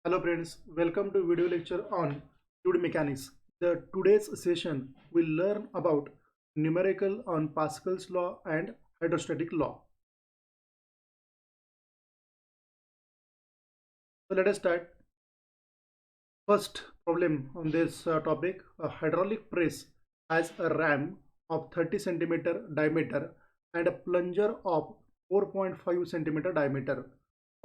Hello friends, welcome to video lecture on fluid mechanics. The today's session will learn about numerical on Pascal's law and hydrostatic law. So let us start. First problem on this topic: a hydraulic press has a ram of 30 centimeter diameter and a plunger of 4.5 centimeter diameter.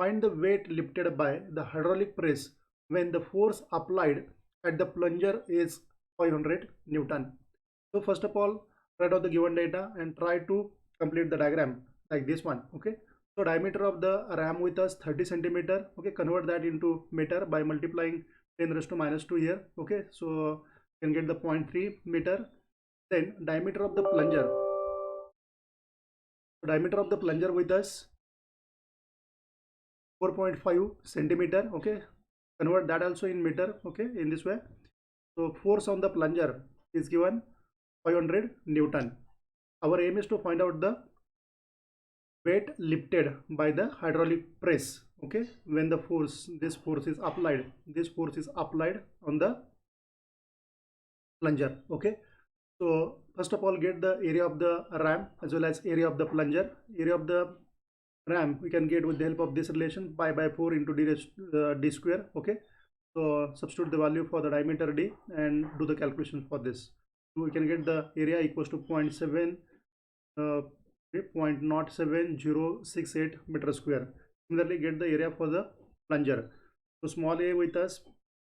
Find the weight lifted by the hydraulic press when the force applied at the plunger is 500 Newton. So first of all, write out the given data and try to complete the diagram like this one. Okay. So diameter of the ram with us 30 centimeter. Okay. Convert that into meter by multiplying 10 raised to minus 2 here. Okay. So you can get the 0.3 meter. Then diameter of the plunger. So diameter of the plunger with us 4.5 centimeter. Okay. Convert that also in meter. Okay. In this way. So force on the plunger is given 500 Newton. Our aim is to find out the weight lifted by the hydraulic press. Okay, when the this force is applied on the plunger. Okay, so first of all, get the area of the ram as well as area of the plunger. Area of the ram we can get with the help of this relation, pi by 4 into d square. Okay, so substitute the value for the diameter d and do the calculation for this. So we can get the area equals to 0.7 0.07068 meter square. Similarly, get the area for the plunger. So small a with us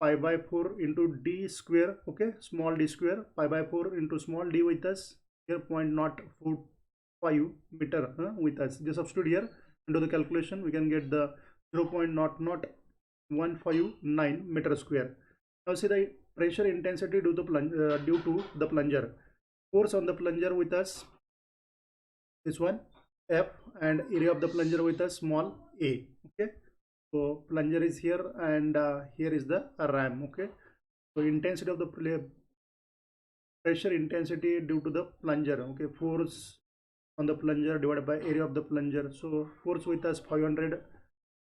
pi by 4 into d square. Okay, small d square, pi by 4 into small d with us here 0.045 meter with us. Just substitute here and do the calculation. We can get the 0.00159 meter square. Now see the pressure intensity due to the plunger. Force on the plunger with us this one F, and area of the plunger with a small a. Okay, so plunger is here and here is the ram. Okay, so intensity of the pressure intensity due to the plunger. Okay, force on the plunger divided by area of the plunger. So force with us 500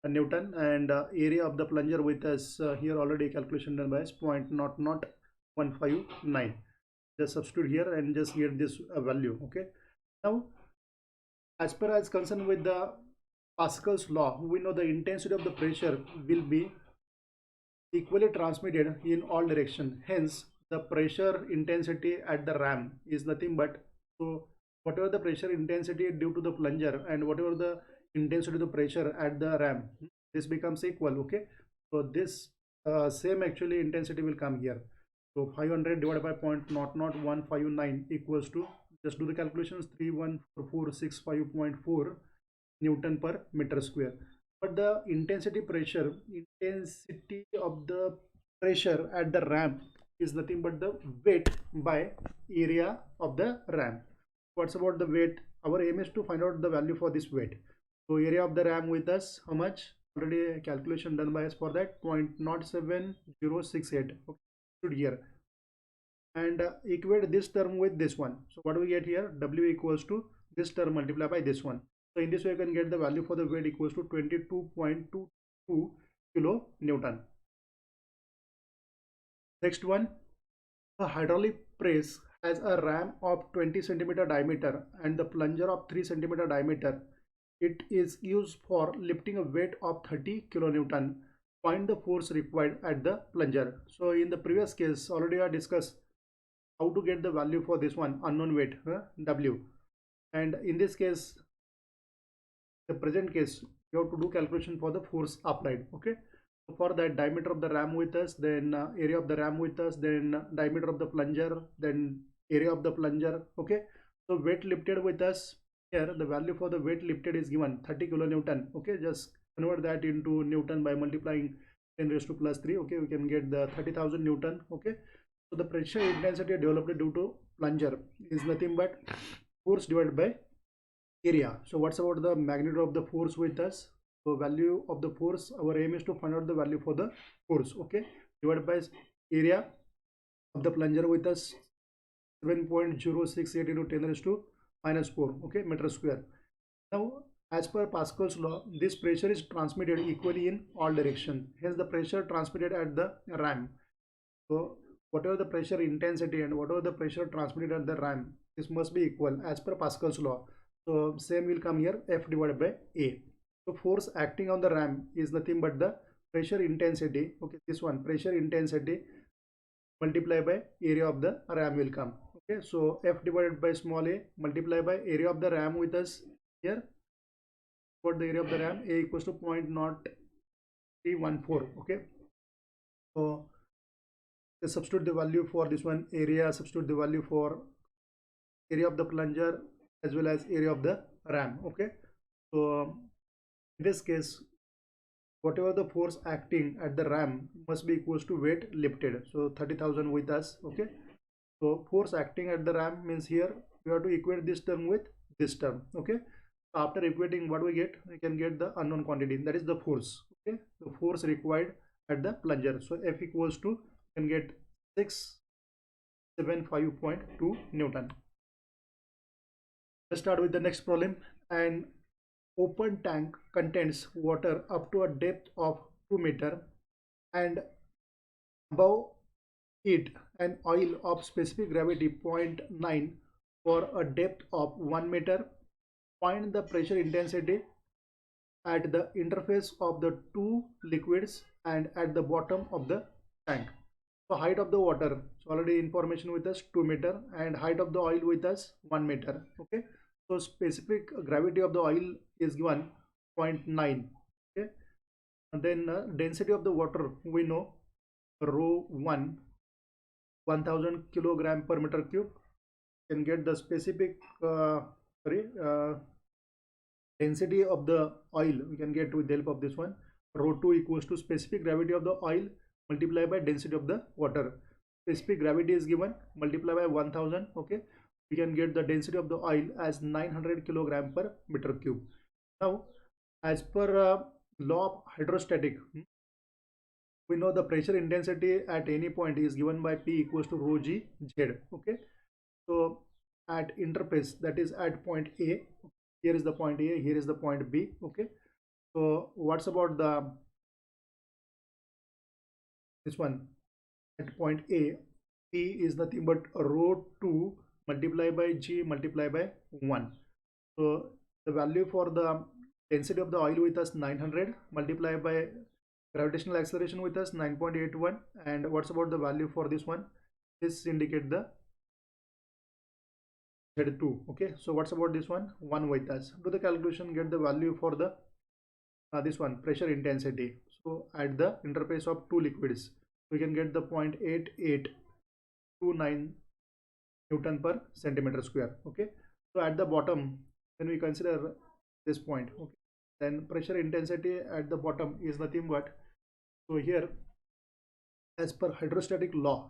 Newton and area of the plunger with us here already calculation done by us 0.00159. Just substitute here and just get this value. Okay, now as per as concerned with the Pascal's law, we know the intensity of the pressure will be equally transmitted in all direction. Hence, the pressure intensity at the ram is nothing but, so whatever the pressure intensity due to the plunger and whatever the intensity of the pressure at the ram, this becomes equal. Okay, so this same actually intensity will come here. So 500 divided by 0.00159 equals to, just do the calculations, 31446.5 Newton per meter square. But the intensity of the pressure at the ram is nothing but the weight by area of the ram. What's about the weight? Our aim is to find out the value for this weight. So area of the ram with us, how much? Already a calculation done by us for that, 0.07068. Okay, here and equate this term with this one. So what do we get here? W equals to this term multiplied by this one. So in this way you can get the value for the weight equals to 22.22 kilo Newton. Next one, a hydraulic press has a ram of 20 centimeter diameter and the plunger of 3 centimeter diameter. It is used for lifting a weight of 30 kilonewton. Find the force required at the plunger. So in the previous case already I discussed how to get the value for this one unknown weight W, and in this case, the present case, you have to do calculation for the force applied. Okay, so for that, diameter of the ram with us, then area of the ram with us, then diameter of the plunger, then area of the plunger. Okay, so weight lifted with us here, the value for the weight lifted is given 30 kilonewton. Okay, just convert that into Newton by multiplying 10 raised to plus 3. Okay, we can get the 30,000 Newton. Okay, so the pressure intensity developed due to plunger is nothing but force divided by area. So what's about the magnitude of the force with us? So value of the force, our aim is to find out the value for the force. Okay, divided by area of the plunger with us 7.068 into 10 raised to minus 4. Okay, meter square. Now As per Pascal's law, this pressure is transmitted equally in all directions. Hence, the pressure transmitted at the ram. So, whatever the pressure intensity and whatever the pressure transmitted at the ram, this must be equal as per Pascal's law. So, same will come here, F divided by A. So, force acting on the ram is nothing but the pressure intensity. Okay, this one pressure intensity multiplied by area of the ram will come. Okay, so F divided by small a multiplied by area of the ram with us here. For the area of the ram, a equals to 0.0314. Okay, so substitute the value for this one area, substitute the value for area of the plunger as well as area of the ram. Okay, so in this case, whatever the force acting at the ram must be equals to weight lifted. So 30,000 with us. Okay, so force acting at the ram means here we have to equate this term with this term. Okay, after equating, what we get? We can get the unknown quantity, that is the force. Okay, the force required at the plunger. So F equals to, can get 675.2 Newton. Let's start with the next problem. An open tank contains water up to a depth of 2 meter, and above it an oil of specific gravity 0.9 for a depth of 1 meter. Find the pressure intensity at the interface of the two liquids and at the bottom of the tank. So height of the water, so already information with us 2 meter, and height of the oil with us 1 meter. Okay, so specific gravity of the oil is given 0.9. Okay, and then density of the water we know rho 1 1000 kilogram per meter cube. Can get the specific density of the oil we can get with the help of this one. Rho 2 equals to specific gravity of the oil multiplied by density of the water. Specific gravity is given, multiply by 1000. Okay, we can get the density of the oil as 900 kilogram per meter cube. Now, as per law of hydrostatic, we know the pressure intensity at any point is given by P equals to rho g z. Okay, so at interface, that is at point A, here is the point A, here is the point B. Okay, so what's about the this one at point A? P is nothing but rho 2 multiplied by G multiplied by 1. So the value for the density of the oil with us 900 multiplied by gravitational acceleration with us 9.81. And what's about the value for this one? This indicate the Z2. Okay, so what's about this one? 1 with us. Do the calculation, get the value for the this one pressure intensity. So at the interface of two liquids, we can get the 0.8829 Newton per centimeter square. Okay, so at the bottom, when we consider this point, okay, then pressure intensity at the bottom is nothing but, so here as per hydrostatic law,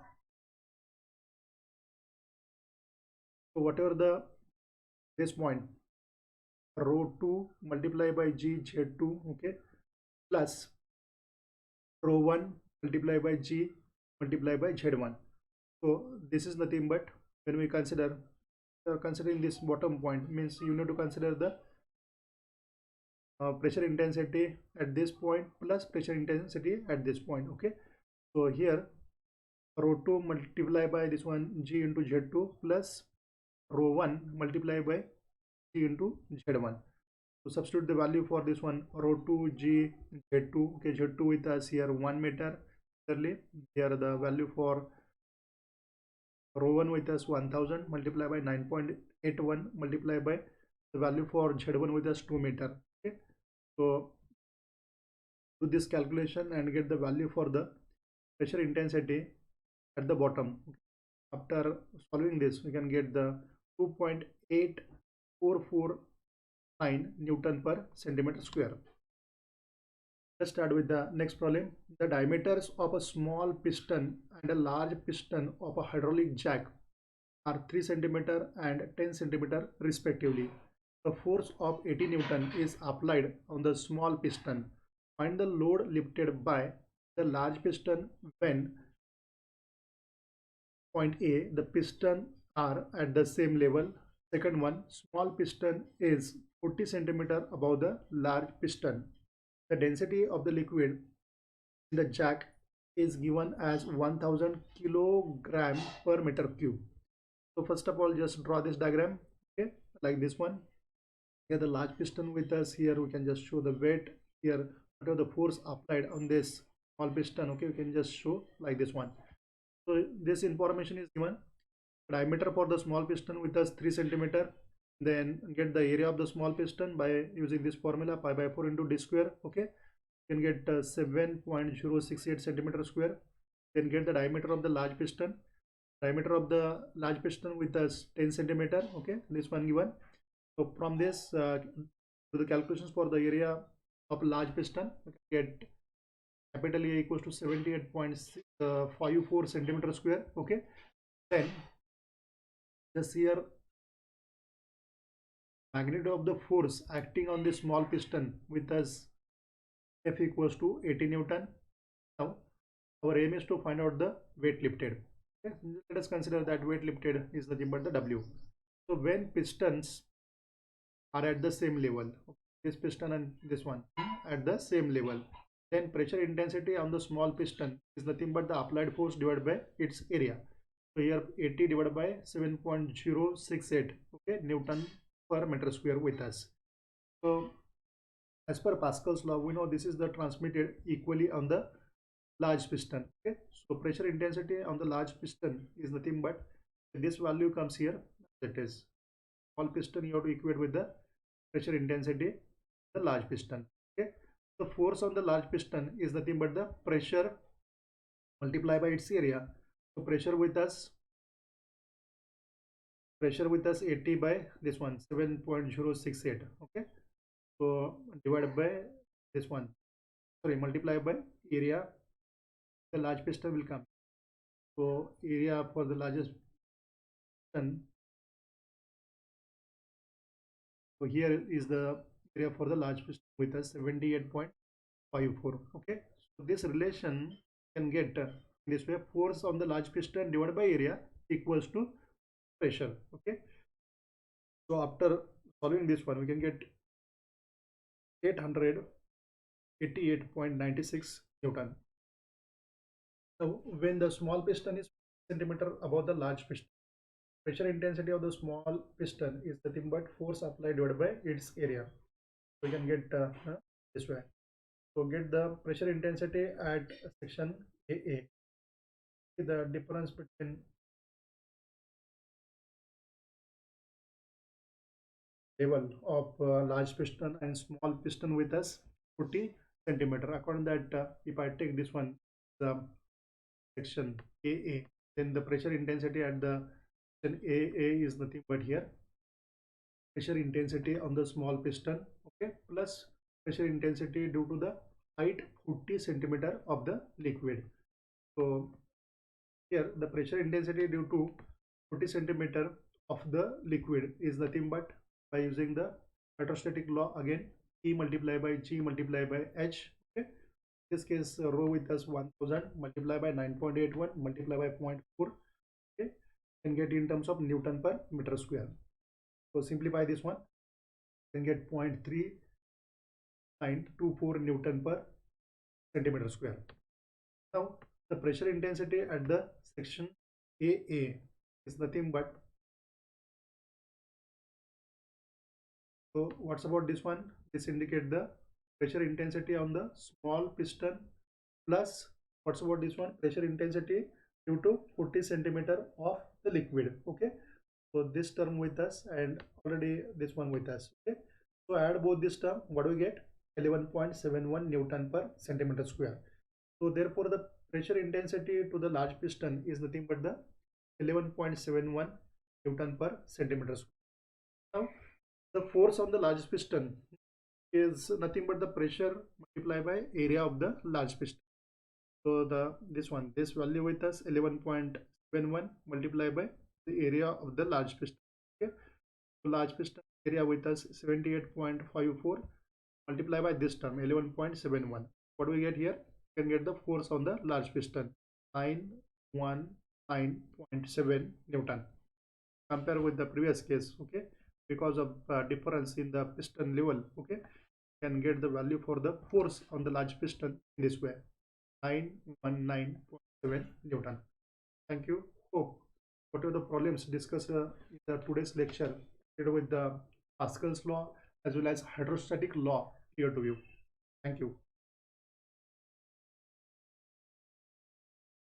so whatever the this point rho 2 multiplied by G Z2, okay, plus rho 1 multiplied by G multiplied by Z1. So this is nothing but, when we consider considering this bottom point, means you need to consider the pressure intensity at this point plus pressure intensity at this point. Okay, so here rho 2 multiplied by this one G into Z2 plus rho 1 multiplied by G into Z1. So substitute the value for this one rho 2 G Z2. Okay, Z2 with us here 1 meter. Here the value for rho 1 with us 1000 multiplied by 9.81 multiplied by the value for Z1 with us 2 meter. Okay, so do this calculation and get the value for the pressure intensity at the bottom. After solving this, we can get the 2.8449 Newton per centimeter square. Let's start with the next problem. The diameters of a small piston and a large piston of a hydraulic jack are 3 cm and 10 cm respectively. The force of 80 Newton is applied on the small piston. Find the load lifted by the large piston when point A, the piston are at the same level. Second one, small piston is 40 centimeter above the large piston. The density of the liquid in the jack is given as 1000 kilogram per meter cube. So first of all, just draw this diagram, okay, like this one. Here the large piston with us. Here we can just show the weight. Here whatever the force applied on this small piston, okay, we can just show like this one. So this information is given. Diameter for the small piston with us 3 centimeter. Then get the area of the small piston by using this formula, pi by 4 into d square. Okay, you can get 7.068 centimeter square. Then get the diameter of the large piston. Diameter of the large piston with us 10 centimeter. Okay, this one given. So from this to the calculations for the area of large piston, we can get capital A equals to 78.54 centimeter square. Okay, then just here magnitude of the force acting on the small piston with us F equals to 80 Newton. Now our aim is to find out the weight lifted. Okay, let us consider that weight lifted is nothing but the W. So when pistons are at the same level, this piston and this one at the same level, then pressure intensity on the small piston is nothing but the applied force divided by its area. So here 80 divided by 7.068, okay, Newton per meter square with us. So as per Pascal's law, we know this is the transmitted equally on the large piston. Okay, so pressure intensity on the large piston is nothing but this value comes here, that is small piston you have to equate with the pressure intensity the large piston. Okay, the force on the large piston is nothing but the pressure multiplied by its area. So pressure with us 80 by this one 7.068. okay, so divided by this one, sorry, multiply by area the large piston will come. So area for the largest piston, so here is the area for the large piston with us 78.54. okay, so this relation can get this way, force on the large piston divided by area equals to pressure. Okay, so after solving this one we can get 888.96 Newton. Now when the small piston is centimeter above the large piston, pressure intensity of the small piston is nothing but force applied divided by its area. We can get this way. So get the pressure intensity at section AA. The difference between level of large piston and small piston with us 40 centimeter. According to that, if I take this one, the section AA, then the pressure intensity at the section AA is nothing but here pressure intensity on the small piston, okay, plus pressure intensity due to the height 40 centimeter of the liquid. So here the pressure intensity due to 40 centimeter of the liquid is nothing but by using the hydrostatic law again, E multiplied by G multiplied by H. Okay, in this case rho with us 1000 multiplied by 9.81 multiplied by 0.4. okay, and get in terms of Newton per meter square. So simplify this one, then get 0.3924 Newton per centimeter square. Now the pressure intensity at the section AA is nothing but, so what's about this one? This indicate the pressure intensity on the small piston plus what's about this one? Pressure intensity due to 40 centimeter of the liquid. Okay, so this term with us and already this one with us. Okay, so add both this term, what do we get? 11.71 Newton per centimeter square. So therefore the pressure intensity to the large piston is nothing but the 11.71 Newton per centimeter square. Now the force on the large piston is nothing but the pressure multiplied by area of the large piston. So this value with us 11.71 multiplied by the area of the large piston. Okay, so large piston area with us 78.54 multiplied by this term 11.71. what do we get here? You can get the force on the large piston 919.7 Newton. Compare with the previous case. Okay, because of difference in the piston level. Okay, can get the value for the force on the large piston in this way, 919.7 Newton. Thank you. Hope whatever the problems discussed in the today's lecture related with the Pascal's law as well as hydrostatic law clear to you. Thank you.